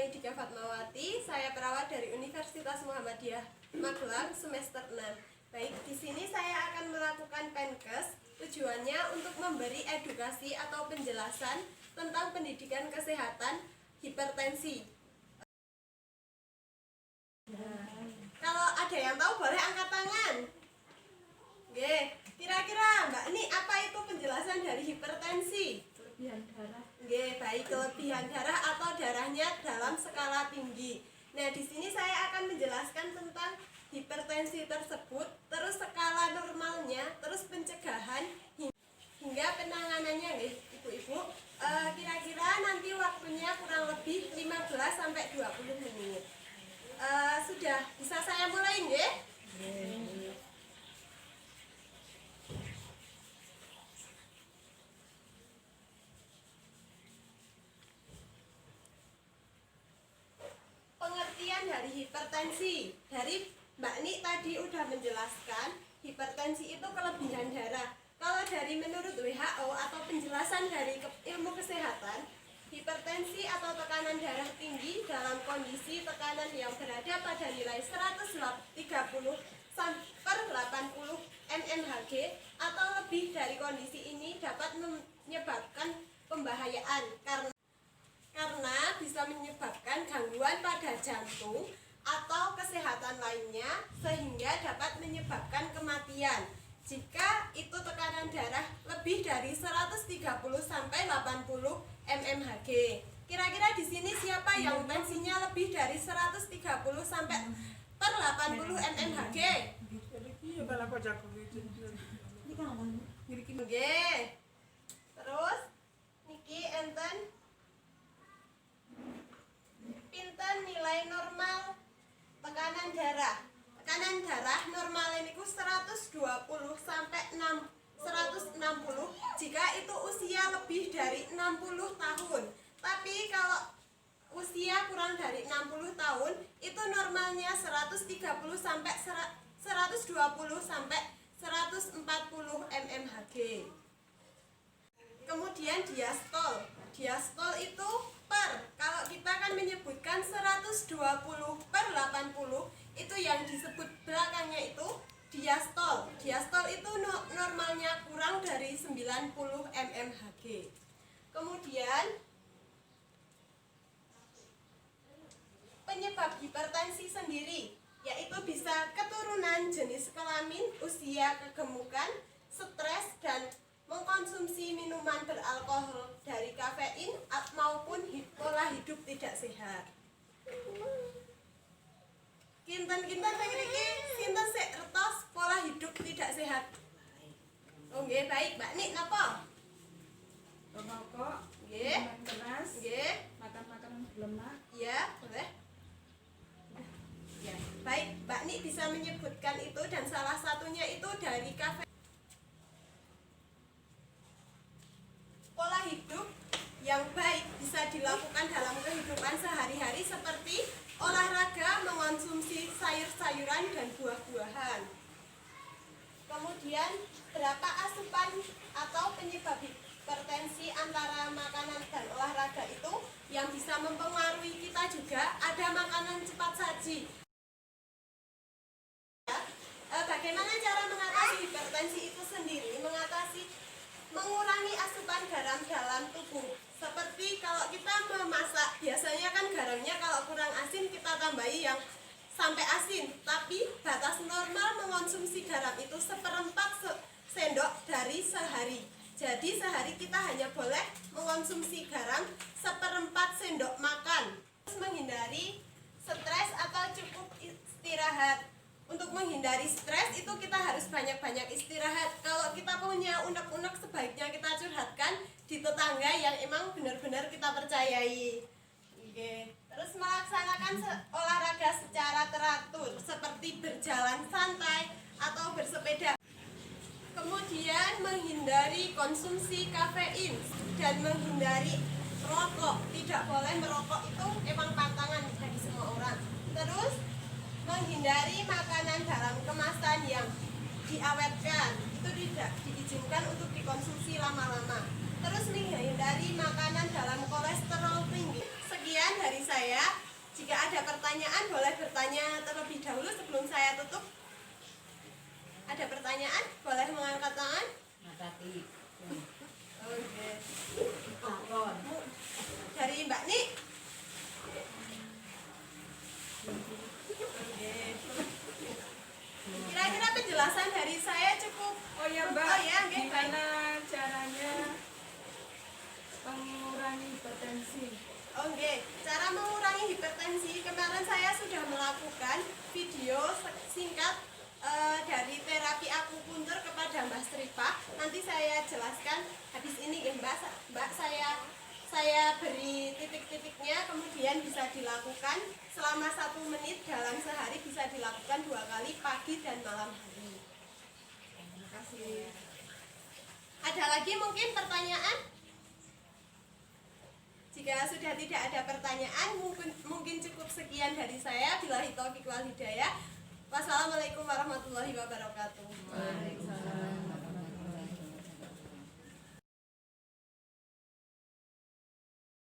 Dika Fatmawati, saya perawat dari Universitas Muhammadiyah Magelang semester 6. Baik, di sini saya akan melakukan Penkes. Tujuannya untuk memberi edukasi atau penjelasan tentang pendidikan kesehatan hipertensi. Kalau ada yang tahu boleh angkat tangan. Oke, kira-kira Mbak ini apa itu penjelasan dari hipertensi? Kelebihan darah. Oke, baik, kelebihan darah atau darahnya dalam skala tinggi. Nah, di sini saya akan menjelaskan tentang hipertensi tersebut, terus skala normalnya, terus pencegahan hingga penanganannya, nih, Ibu-ibu. Kira-kira nanti waktunya kurang lebih 15 sampai 20 menit. Sudah bisa saya mulai, nggih? Pengertian dari hipertensi. Dari Mbak Nik tadi udah menjelaskan, hipertensi itu kelebihan darah. Kalau dari menurut WHO atau penjelasan dari ilmu kesehatan, hipertensi atau tekanan darah tinggi dalam kondisi tekanan yang berada pada nilai 130/80 mmHg atau lebih dari kondisi ini dapat menyebabkan pembahayaan karena bisa menyebabkan gangguan pada jantung atau kesehatan lainnya sehingga dapat menyebabkan kematian jika itu tekanan darah lebih dari 130/80 mmHg. Kira-kira di sini siapa yang tensinya lebih dari 130/80 mmHg? Oke. Terus niki enten pinten nilai normal tekanan darah. Tekanan darah normal ini 120/160 jika itu usia lebih dari 60 tahun. Tapi kalau usia kurang dari 60 tahun itu normalnya 120/140 mmHg. Kemudian diastol. Diastol itu kalau kita kan menyebutkan 120/80 itu yang disebut belakangnya itu diastol. Diastol itu normalnya kurang dari 90 mmHg. Kemudian penyebab hipertensi sendiri yaitu bisa keturunan, jenis kelamin, usia, kegemukan, stres, dan mengkonsumsi minuman beralkohol dari kafein maupun pola hidup tidak sehat. Kinten-kinten mriki sinten sik retos pola hidup tidak sehat. Nggih, baik, Mbak Nik napa? Merokok, Nggih. minuman keras, Nggih. makan makanan berlemak. Ya, boleh. Ya, baik, Mbak Nik bisa menyebutkan itu dan salah satunya itu dari kafein. Pola hidup yang baik bisa dilakukan dalam kehidupan sehari-hari seperti olahraga, mengonsumsi sayur-sayuran dan buah-buahan. Kemudian berapa asupan atau penyebab hipertensi antara makanan dan olahraga itu yang bisa mempengaruhi kita juga ada makanan cepat saji. Bagaimana cara mengatasi hipertensi itu sendiri? Mengurangi asupan garam dalam tubuh. Seperti kalau kita memasak, biasanya kan garamnya kalau kurang asin kita tambahi yang sampai asin. Tapi batas normal mengonsumsi garam itu 1/4 sendok dari sehari. Jadi sehari kita hanya boleh mengonsumsi garam 1/4 sendok makan. Terus menghindari stres atau cukup istirahat. Untuk menghindari stres itu kita harus banyak-banyak istirahat. Kalau kita punya unek-unek sebaiknya kita curhatkan di tetangga yang emang benar-benar kita percayai. Oke. Terus melaksanakan olahraga secara teratur seperti berjalan santai atau bersepeda. Kemudian menghindari konsumsi kafein dan menghindari rokok. Tidak boleh merokok, itu emang pantangan bagi semua orang. Terus menghindari makanan dalam kemasan yang diawetkan, itu tidak diizinkan untuk dikonsumsi lama-lama. Terus menghindari makanan dalam kolesterol tinggi. Sekian dari saya. pertanyaan boleh bertanya terlebih dahulu sebelum saya tutup. Ada pertanyaan? Boleh mengangkat tangan? Matati. Oke. Apron. Dari Mbak Ni. Oke. Kira-kira penjelasan dari saya cukup. Oh ya Mbak, Oh ya, oke, gimana caranya mengurangi hipertensi? Oke, cara mengurangi hipertensi kemarin saya sudah melakukan video singkat dari terapi akupuntur kepada Mbak Stripa. Nanti saya jelaskan habis ini ya Mbak, saya beri titik-titiknya, kemudian bisa dilakukan selama 1 menit dalam sehari, bisa dilakukan 2 kali pagi dan malam hari. Terima kasih. Ada lagi mungkin pertanyaan? Jika sudah tidak ada pertanyaan, mungkin cukup sekian dari saya. Billahi taufiq wal hidayah. Wassalamualaikum warahmatullahi wabarakatuh. Waalaikumsalam.